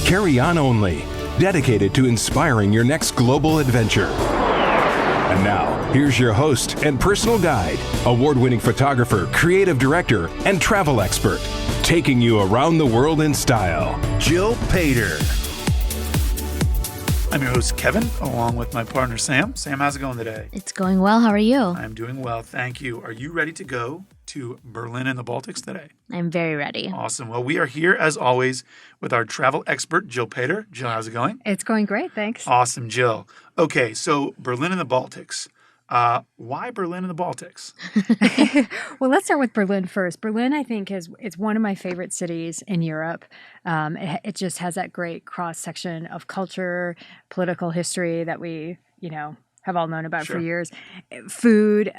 Carry On Only, dedicated to inspiring your next global adventure. And now, here's your host and personal guide, award-winning photographer, creative director, and travel expert, taking you around the world in style, Jill Pater. I'm your host, Kevin, along with my partner, Sam. Sam, how's it going today? It's going well. How are you? I'm doing well, thank you. Are you ready to go to Berlin and the Baltics today? I'm very ready. Awesome. Well, we are here, as always, with our travel expert, Jill Pater. Jill, how's it going? It's going great, thanks. Awesome, Jill. Okay, so Berlin and the Baltics. Why Berlin and the Baltics? Well, let's start with Berlin first. Berlin, I think, it's one of my favorite cities in Europe. It just has that great cross-section of culture, political history that we, have all known about for years. Food,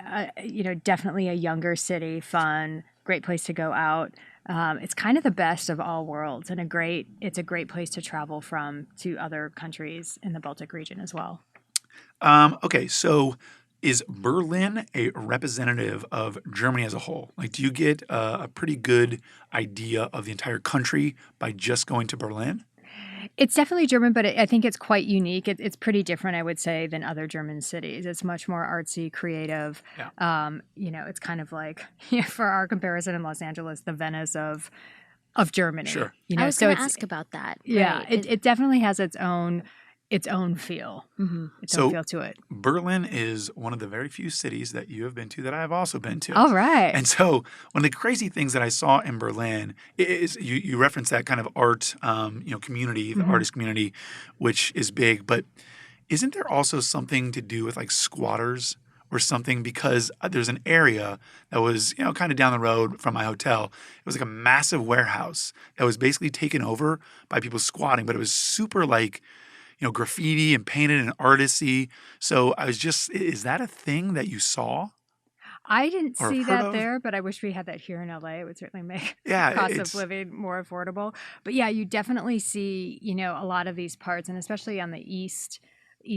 definitely a younger city, fun, great place to go out. It's kind of the best of all worlds, and it's a great place to travel from to other countries in the Baltic region as well. Okay, so is Berlin a representative of Germany as a whole? Like, do you get a pretty good idea of the entire country by just going to Berlin? It's definitely German, but I think it's quite unique. It's pretty different, I would say, than other German cities. It's much more artsy, creative. Yeah. It's kind of like, for our comparison in Los Angeles, the Venice of Germany. Sure. I was going to ask about that. Yeah, right. it definitely has its own feel. Mm-hmm. Its own feel to it. Berlin is one of the very few cities that you have been to that I have also been to. All right. And so one of the crazy things that I saw in Berlin is you reference that kind of art, community, the artist community, which is big. But isn't there also something to do with like squatters or something? Because there's an area that was, kind of down the road from my hotel. It was like a massive warehouse that was basically taken over by people squatting, but it was super like, graffiti and painted and artsy. So I was just, is that a thing that you saw? I didn't see that there, there, but I wish we had that here in LA. It would certainly make the cost of living more affordable. But yeah, you definitely see, a lot of these parts, and especially on the east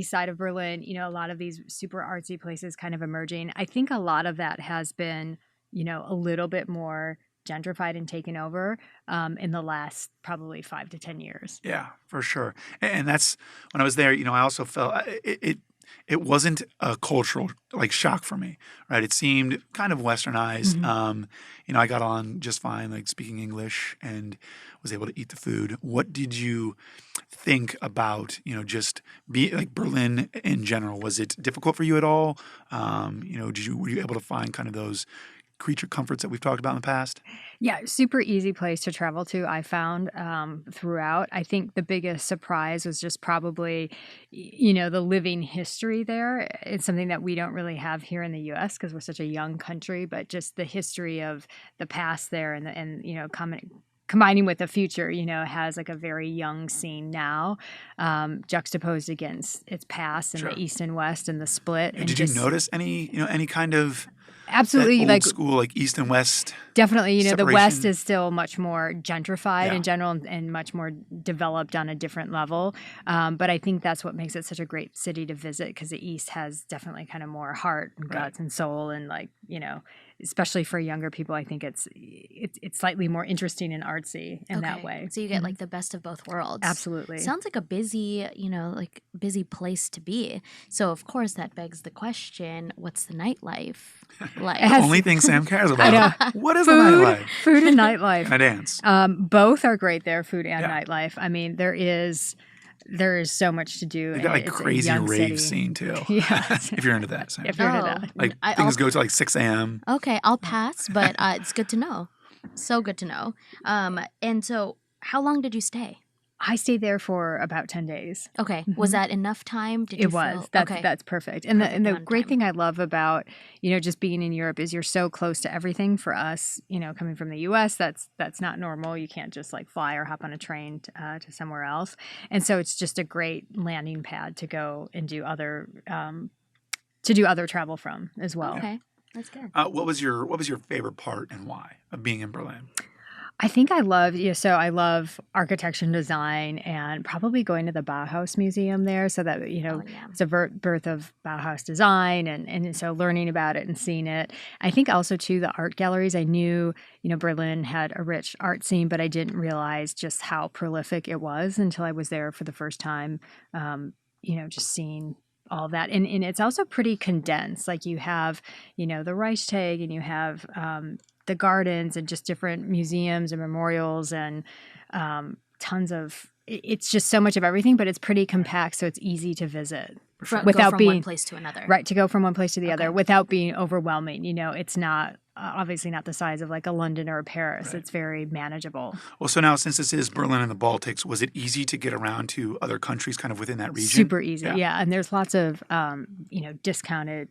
side of Berlin, a lot of these super artsy places kind of emerging. I think a lot of that has been, a little bit more gentrified and taken over in the last probably 5 to 10 years. Yeah, for sure. And that's when I was there, I also felt it wasn't a cultural shock for me, right? It seemed kind of westernized. Mm-hmm. I got on just fine, like speaking English, and was able to eat the food. What did you think about, just Berlin in general? Was it difficult for you at all? Were you able to find kind of those creature comforts that we've talked about in the past? Yeah, super easy place to travel to, I found throughout. I think the biggest surprise was just probably, the living history there. It's something that we don't really have here in the U.S. because we're such a young country, but just the history of the past there and combining with the future, has like a very young scene now, juxtaposed against its past and Sure. the East and West and the split. And did you notice any kind of absolutely old school like East and West? Definitely, the separation? West is still much more gentrified Yeah. in general and much more developed on a different level. But I think that's what makes it such a great city to visit because the East has definitely kind of more heart and guts and soul and especially for younger people, I think it's slightly more interesting and artsy in that way. So you get like the best of both worlds. Absolutely. Sounds like a busy, busy place to be. So of course that begs the question, what's the nightlife like? The only thing Sam cares about. I know. What is the nightlife? Food and nightlife. Can I dance? Both are great there, food and nightlife. I mean, there is so much to do. You got It's a crazy young rave city. scene too. Yeah. If you're into that, Sam. If you're into that. Things go to 6 a.m. Okay, I'll pass, but it's good to know. So good to know. And so how long did you stay? I stayed there for about 10 days. Okay. Was that enough time? Did It was. That's perfect. And Perfect the amount of great time. thing I love about, just being in Europe is you're so close to everything. For us, coming from the US, that's not normal. You can't just fly or hop on a train to somewhere else. And so it's just a great landing pad to go and do other travel from as well. Okay. That's good. What was your favorite part and why of being in Berlin? I think I love, so I love architecture and design and probably going to the Bauhaus Museum there. So that, Oh yeah. it's a birth of Bauhaus design and so learning about it and seeing it. I think also too, the art galleries, I knew, Berlin had a rich art scene, but I didn't realize just how prolific it was until I was there for the first time, just seeing all that. And it's also pretty condensed. Like you have, the Reichstag and you have, the gardens and just different museums and memorials and tons of it's just so much of everything, but it's pretty compact, so it's easy to visit Go from one place to another. right, to go from one place to the other without being overwhelming. It's not obviously not the size of like a London or a Paris. Right. It's very manageable. Well, so now since this is Berlin and the Baltics, was it easy to get around to other countries kind of within that region? Super easy, yeah. And there's lots of discounted,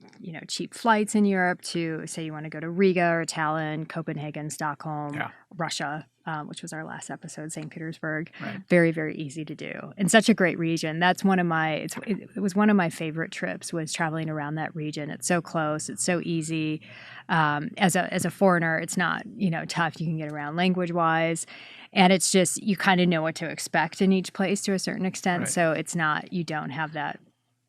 cheap flights in Europe to say you want to go to Riga or Tallinn, Copenhagen, Stockholm, Russia. Which was our last episode, St. Petersburg. Right. Very, very easy to do. And such a great region. That's one of my, it was one of my favorite trips was traveling around that region. It's so close. It's so easy. As a foreigner, it's not, tough. You can get around language-wise. And it's just, you kind of know what to expect in each place to a certain extent. Right. So it's not, you don't have that,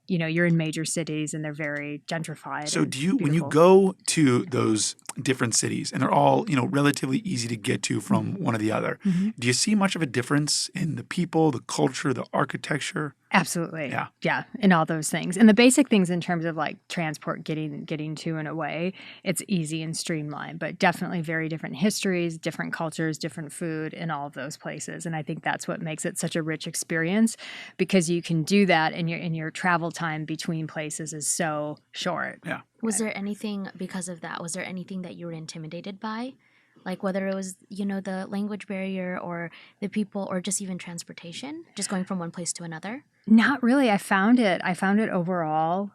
you're in major cities and they're very gentrified. So when you go to those different cities and they're all, relatively easy to get to from one or the other, do you see much of a difference in the people, the culture, the architecture? Absolutely. Yeah. Yeah. And all those things. And the basic things in terms of like transport, getting to and away, it's easy and streamlined, but definitely very different histories, different cultures, different food in all of those places. And I think that's what makes it such a rich experience because you can do that and your travel time between places is so short. Yeah. Was there anything because of that? Was there anything that you were intimidated by? Like whether it was, the language barrier or the people or just even transportation, just going from one place to another? Not really. I found it overall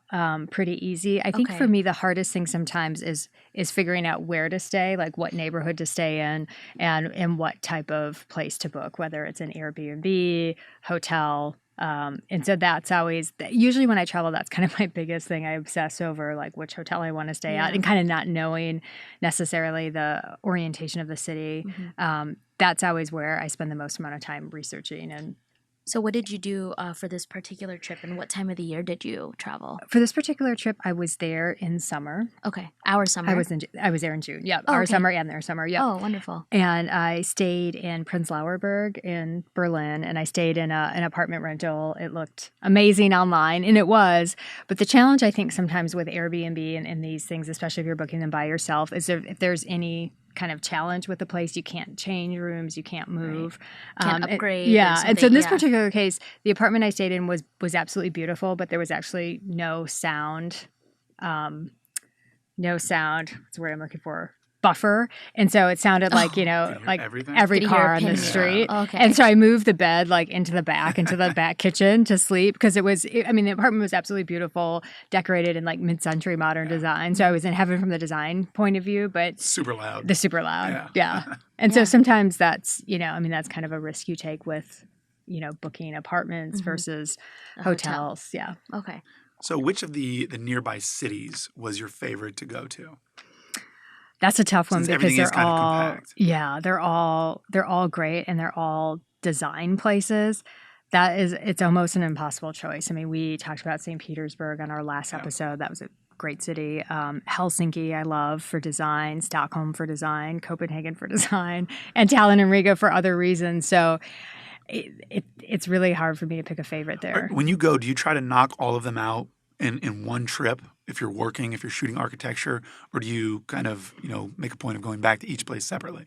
pretty easy. I think for me, the hardest thing sometimes is figuring out where to stay, like what neighborhood to stay in and what type of place to book, whether it's an Airbnb, hotel. And so that's always, usually when I travel, that's kind of my biggest thing. I obsess over like which hotel I want to stay at and kind of not knowing necessarily the orientation of the city. That's always where I spend the most amount of time researching. And so what did you do for this particular trip and what time of the year did you travel? for this particular trip, I was there in summer. Okay. Our summer? I was there in June. Yep. Oh, Our okay. summer and their summer. Yep. Oh, wonderful. And I stayed in Prenzlauer Berg in Berlin, and I stayed in an apartment rental. It looked amazing online, and it was. But the challenge, I think, sometimes with Airbnb and these things, especially if you're booking them by yourself, is if there's any kind of challenge with the place, you can't change rooms, you can't move, Can't upgrade. Yeah, or and so in this something, particular case, the apartment I stayed in was absolutely beautiful, but there was actually no sound. No sound. What's the word I'm looking for? Buffer. And so it sounded like, like everything? every Did you hear car a on the pin? street. Yeah. Okay. And so I moved the bed like into the back kitchen to sleep because the apartment was absolutely beautiful, decorated in like mid-century modern design. So I was in heaven from the design point of view, but Super loud. the super loud. Yeah. Yeah. And so sometimes that's, that's kind of a risk you take with, booking apartments versus A hotel. hotels. Yeah. Okay. So which of the nearby cities was your favorite to go to? That's a tough one Since because everything is they're kind of all compact. they're all great and they're all design places. It's almost an impossible choice. I mean, we talked about St. Petersburg on our last episode. That was a great city. Helsinki, I love for design. Stockholm for design. Copenhagen for design, and Tallinn and Riga for other reasons. So it's really hard for me to pick a favorite there. When you go, do you try to knock all of them out in one trip if you're working, if you're shooting architecture, or do you kind of, make a point of going back to each place separately?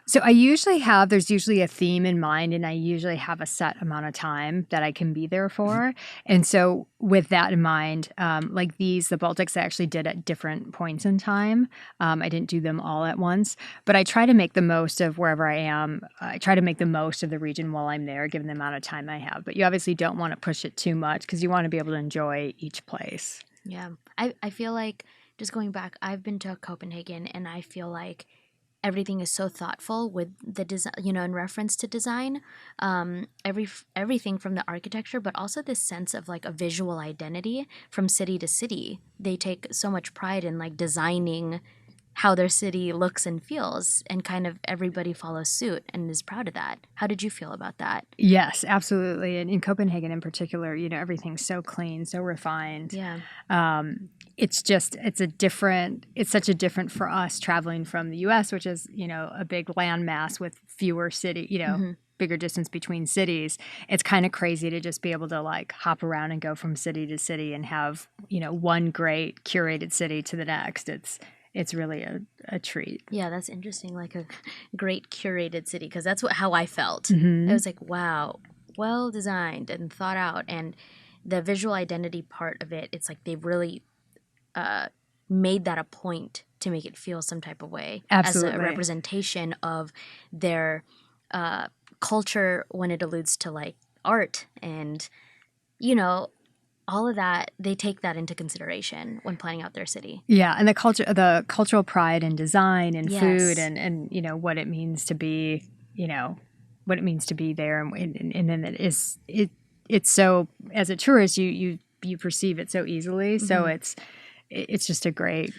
So there's usually a theme in mind, and I usually have a set amount of time that I can be there for. And so with that in mind, like the Baltics I actually did at different points in time. I didn't do them all at once, but I try to make the most of wherever I am. I try to make the most of the region while I'm there, given the amount of time I have. But you obviously don't want to push it too much because you want to be able to enjoy each place. Yeah. I feel like just going back, I've been to Copenhagen and I feel like everything is so thoughtful with the design, in reference to design, everything from the architecture, but also this sense of like a visual identity from city to city. They take so much pride in like designing how their city looks and feels, and kind of everybody follows suit and is proud of that. How did you feel about that? Yes, absolutely. And in Copenhagen in particular, everything's so clean, so refined. Yeah. It's such a different for us traveling from the US, which is, a big landmass with fewer bigger distance between cities. It's kind of crazy to just be able to like hop around and go from city to city and have, one great curated city to the next. It's really a treat. Yeah, that's interesting. Like a great curated city, because that's how I felt. Mm-hmm. I was like, wow, well designed and thought out. And the visual identity part of it, it's like they really made that a point to make it feel some type of way. Absolutely. As a representation of their culture when it alludes to like art and, all of that. They take that into consideration when planning out their city. Yeah, and the cultural pride in design and Yes. food and what it means to be, what it means to be there, and then it's so, as a tourist you perceive it so easily. So it's just a great.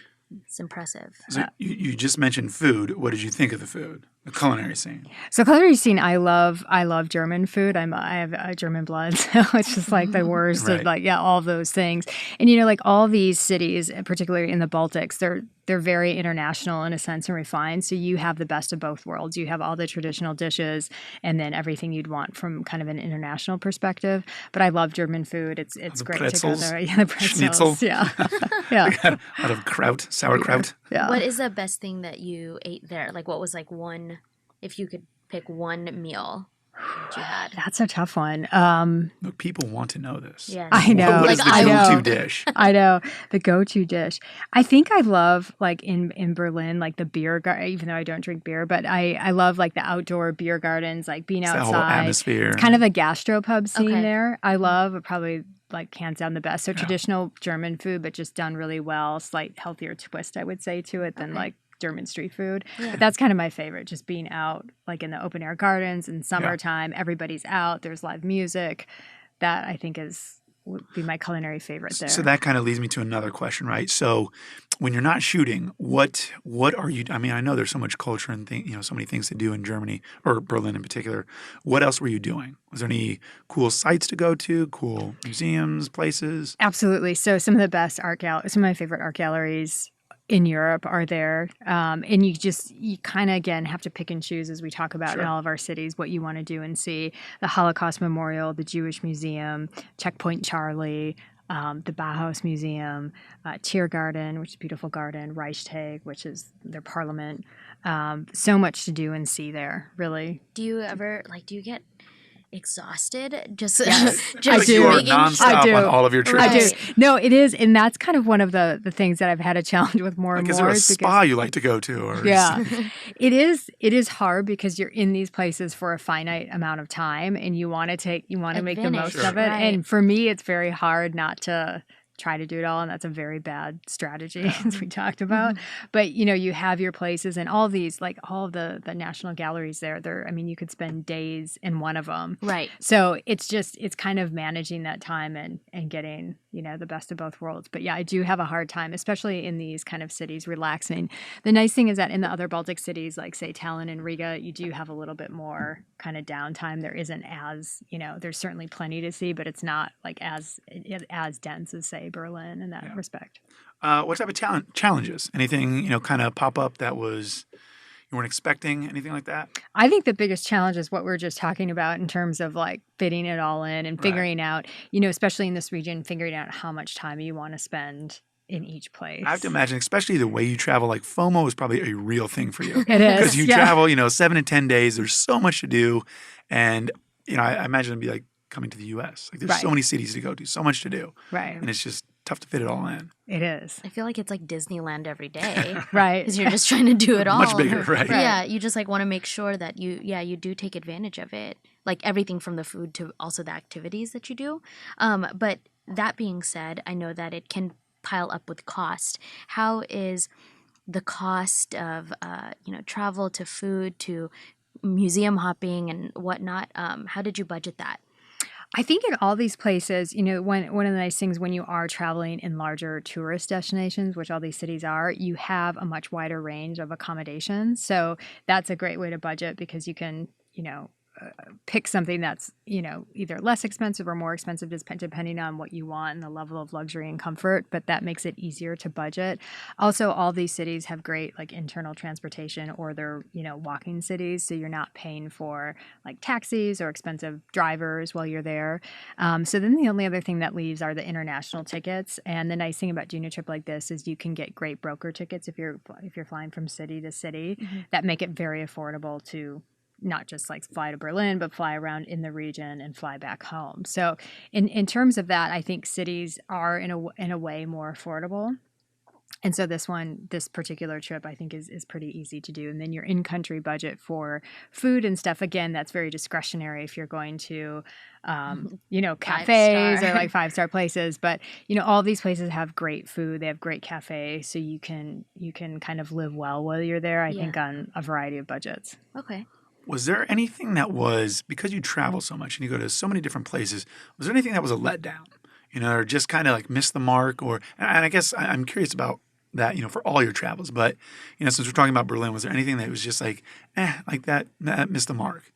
It's impressive. So you just mentioned food. What did you think of the food, the culinary scene? So culinary scene, I love German food. I have German blood, so it's just like the worst of all of those things. And like all these cities, particularly in the Baltics, they're very international in a sense and refined. So you have the best of both worlds. You have all the traditional dishes and then everything you'd want from kind of an international perspective. But I love German food. It's great pretzels, to go there. Yeah, the pretzels. Schnitzel. Yeah. Yeah. Out of sauerkraut. Yeah. What is the best thing that you ate there? Like, what was like one, if you could pick one meal that you had? That's a tough one. Look, people want to know this. Yes. I know. What is the go-to dish? I know. The go-to dish. I think I love, like, in Berlin, like, the beer garden, even though I don't drink beer, but I love, like, the outdoor beer gardens, like, being outside. That whole atmosphere. It's kind of a gastropub scene Okay. there. I love, probably, like, hands down the best. So traditional German food, but just done really well. Slight healthier twist, I would say, to it than, like, German street food. Yeah. But that's kind of my favorite, just being out, like, in the open air gardens in summertime. Everybody's out. There's live music. That, I think, would be my culinary favorite there. So that kind of leads me to another question, right? So when you're not shooting, what are you? I mean, I know there's so much culture and so many things to do in Germany or Berlin in particular. What else were you doing? Was there any cool sites to go to? Cool museums, places? Absolutely. So some of my favorite art galleries in Europe are there. And you kind of, again, have to pick and choose, as we talk about in all of our cities, what you want to do and see. The Holocaust Memorial, the Jewish Museum, Checkpoint Charlie, the Bauhaus Museum, Tiergarten, which is a beautiful garden, Reichstag, which is their parliament. So much to do and see there, really. Do you get exhausted? Just Yes, just I do. You are making nonstop I do. on all of your trips. I do. Right. No, it is. And that's kind of one of the things that I've had a challenge with more and Like, is more. there a spa you like to go to? Or Yeah. It is hard because you're in these places for a finite amount of time and you want to make the most Advantage. of it. Right. And for me, it's very hard not to try to do it all, and that's a very bad strategy, as we talked about. But you have your places and all these, like all of the national galleries there. You could spend days in one of them. Right. So it's kind of managing that time and getting the best of both worlds. But yeah, I do have a hard time, especially in these kind of cities, relaxing. The nice thing is that in the other Baltic cities, like say Tallinn and Riga, you do have a little bit more kind of downtime. There isn't as there's certainly plenty to see, but it's not like as dense as say Berlin in that respect. what type of challenges? Anything kind of pop up that was you weren't expecting? Anything like that? I think the biggest challenge is what we we're just talking about in terms of like fitting it all in and figuring out, especially in this region, figuring out how much time you want to spend in each place. I have to imagine, especially the way you travel, like FOMO is probably a real thing for you. It is. Because you travel, 7 to 10 days. There's so much to do. And, I imagine it'd be like coming to the U.S. Like there's so many cities to go to, so much to do. Right. And it's just tough to fit it all in. It is. I feel like it's like Disneyland every day. Right. Because you're just trying to do it all. Much bigger, right? Yeah, you just like want to make sure that you do take advantage of it. Like everything from the food to also the activities that you do. But that being said, I know that it can pile up with cost. How is the cost of travel to food to museum hopping and whatnot? How did you budget that? I think in all these places, one of the nice things when you are traveling in larger tourist destinations, which all these cities are, you have a much wider range of accommodations. So that's a great way to budget because you can, pick something that's, either less expensive or more expensive depending on what you want and the level of luxury and comfort, but that makes it easier to budget. Also, all these cities have great like internal transportation or they're, walking cities. So you're not paying for like taxis or expensive drivers while you're there. So then the only other thing that leaves are the international tickets. And the nice thing about doing a trip like this is you can get great broker tickets if you're flying from city to city that make it very affordable to not just like fly to Berlin, but fly around in the region and fly back home. So in terms of that, I think cities are in a way more affordable. And so this particular trip, I think is pretty easy to do. And then your in-country budget for food and stuff, again, that's very discretionary if you're going to, cafes or like 5-star places. But, all these places have great food. They have great cafes. So you can kind of live well while you're there, I think, on a variety of budgets. Okay. Was there anything that was, because you travel so much and you go to so many different places, was there anything that was a letdown, or just kind of like missed the mark? And I guess I'm curious about that, for all your travels. But, since we're talking about Berlin, was there anything that was just like that missed the mark?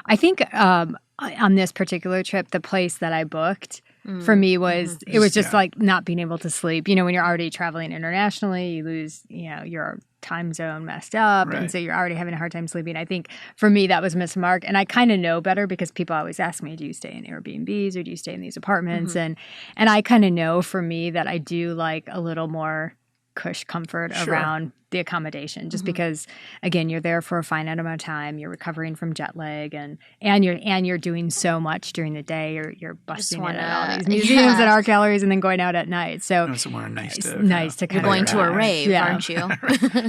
I think on this particular trip, the place that I booked for me was, it was just like not being able to sleep. When you're already traveling internationally, you lose, your time zone messed up. Right. And so you're already having a hard time sleeping. I think for me, that was missed mark. And I kind of know better because people always ask me, do you stay in Airbnbs or do you stay in these apartments? And I kind of know for me that I do like a little more cush comfort around the accommodation, just because again, you're there for a finite amount of time, you're recovering from jet lag and you're doing so much during the day, you're busting in at all these museums and art galleries and then going out at night. So somewhere nice to you're going to a rave, aren't you?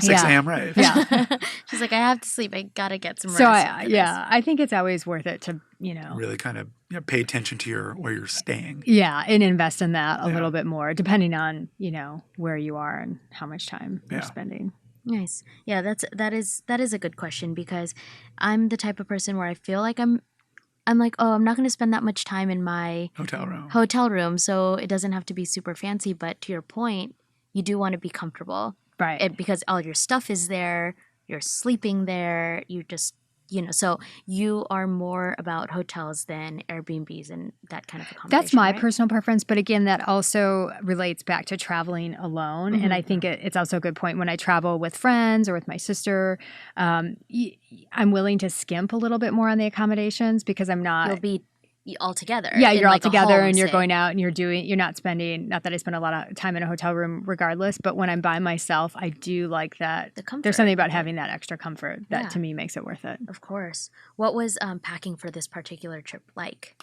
6 a.m. rave. Yeah. She's like, I have to sleep. I gotta get some rest. So I think it's always worth it to really kind of pay attention to where you're staying. Yeah, and invest in that a little bit more, depending on where you are and how much time you're spending. Nice. Yeah, that is a good question because I'm the type of person where I feel like I'm like, oh, I'm not going to spend that much time in my hotel room, so it doesn't have to be super fancy. But to your point, you do want to be comfortable, right? Because all your stuff is there, you're sleeping there, you just. So you are more about hotels than Airbnbs and that kind of accommodation. That's my personal preference. But again, that also relates back to traveling alone. And I think it's also a good point when I travel with friends or with my sister. I'm willing to skimp a little bit more on the accommodations because I'm not. You'll be all together. Yeah, you're all together and you're going out and you're not spending, not that I spend a lot of time in a hotel room regardless, but when I'm by myself, I do like that. The comfort. There's something about having that extra comfort that to me makes it worth it. Of course. What was packing for this particular trip like?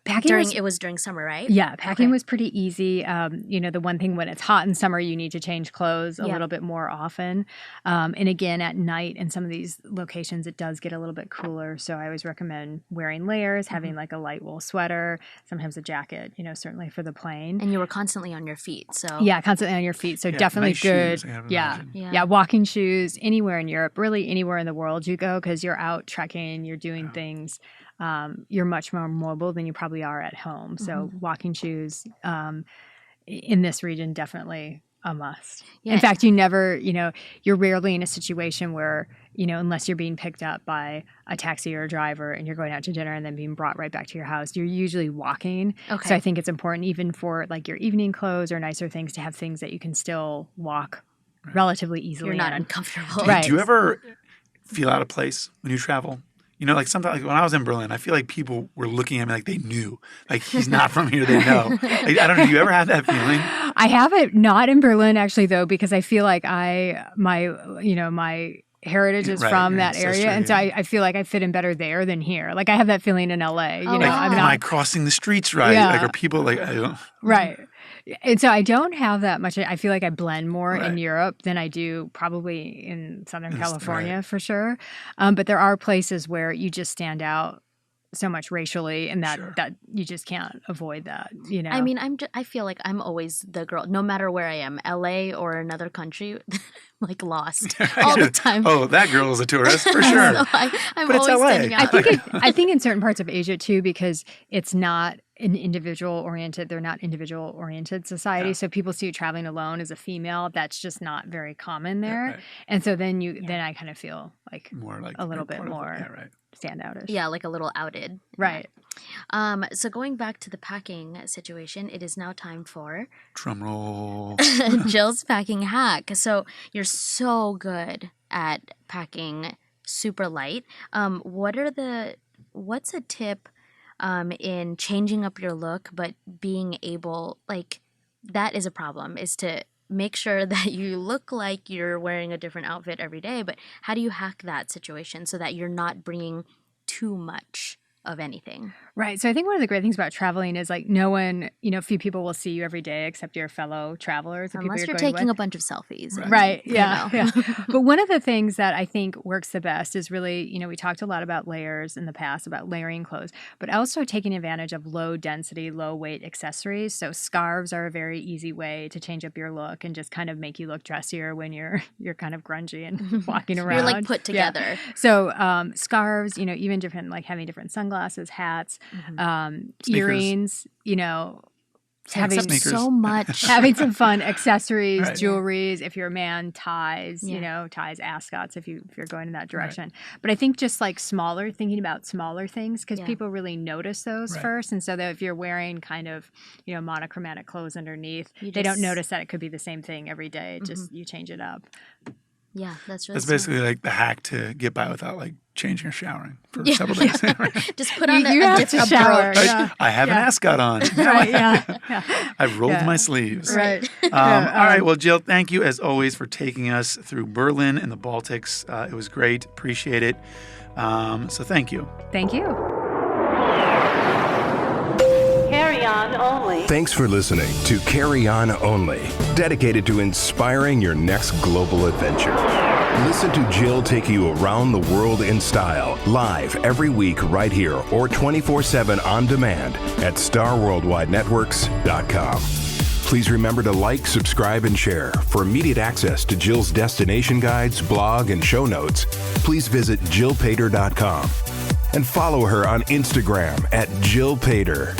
It was during summer, right? Yeah, packing was pretty easy. The one thing when it's hot in summer, you need to change clothes a little bit more often. And again, at night in some of these locations, it does get a little bit cooler. So I always recommend wearing layers, having like a light wool sweater, sometimes a jacket, certainly for the plane. And you were constantly on your feet, so. Yeah, constantly on your feet. So definitely nice good. Shoes, yeah, walking shoes anywhere in Europe, really anywhere in the world you go because you're out trekking, you're doing things. You're much more mobile than you probably are at home. So walking shoes in this region, definitely a must. Yeah. In fact, you're rarely in a situation where, unless you're being picked up by a taxi or a driver and you're going out to dinner and then being brought right back to your house, you're usually walking. Okay. So I think it's important even for like your evening clothes or nicer things to have things that you can still walk relatively easily. You're not uncomfortable. Right. Do you ever feel out of place when you travel? Sometimes like when I was in Berlin, I feel like people were looking at me like they knew. Like, he's not from here, they know. Like, I don't know, do you ever have that feeling? I have it not in Berlin, actually, though, because I feel like my heritage is from that area. And so I feel like I fit in better there than here. Like, I have that feeling in LA. Am I crossing the streets right? Yeah. Like, are people like, I don't. Right. And so I don't have that much. I feel like I blend more in Europe than I do probably in Southern California for sure. But there are places where you just stand out so much racially, and that Sure. that you just can't avoid that. I mean, I feel like I'm always the girl, no matter where I am, LA or another country, like lost all the time. Oh, that girl is a tourist for sure. So I'm But it's always LA. standing out. I think in certain parts of Asia too, because it's not an they're not individual oriented society. Yeah. So people see you traveling alone as a female. That's just not very common there. right. And so then I kind of feel like More like a little you're bit part of it. more Yeah, right. standoutish. Yeah, like a little outed. Right. So going back to the packing situation, it is now time for Drum roll. Jill's packing hack. So you're so good at packing super light. What's a tip in changing up your look, but being able, like, that is a problem, is to make sure that you look like you're wearing a different outfit every day, but how do you hack that situation so that you're not bringing too much of anything? Right. So I think one of the great things about traveling is like no one, few people will see you every day except your fellow travelers. The Unless people you're going taking with. a bunch of selfies. Right. You Yeah. know. Yeah. But one of the things that I think works the best is really, we talked a lot about layers in the past, about layering clothes, but also taking advantage of low density, low weight accessories. So scarves are a very easy way to change up your look and just kind of make you look dressier when you're kind of grungy and walking around. You're like put together. Yeah. So scarves, even different, like having different sunglasses, hats, earrings, having Sneakers. so much. having some fun accessories, Right. jewelries. If you're a man, ties, ties, ascots. If you're going in that direction. But I think just like thinking about smaller things, because people really notice those Right. first, and so that if you're wearing kind of monochromatic clothes underneath, You they don't just- notice that it could be the same thing every day. It just you change it up. Yeah, that's really That's smart. basically like the hack to get by without like changing or showering for Yeah. several days. Just put on You a have to different shower. approach. Yeah. I have an Yeah. ascot on. Right? Yeah. I've rolled Yeah. my sleeves. Right. All right. Well, Jill, thank you as always for taking us through Berlin and the Baltics. It was great. Appreciate it. So thank you. Thank you. Carry on only. Thanks for listening to Carry On Only, dedicated to inspiring your next global adventure. Listen to Jill take you around the world in style, live every week right here or 24/7 on demand at starworldwidenetworks.com. Please remember to like, subscribe, and share. For immediate access to Jill's destination guides, blog, and show notes, please visit jillpater.com and follow her on Instagram at Jill Pater.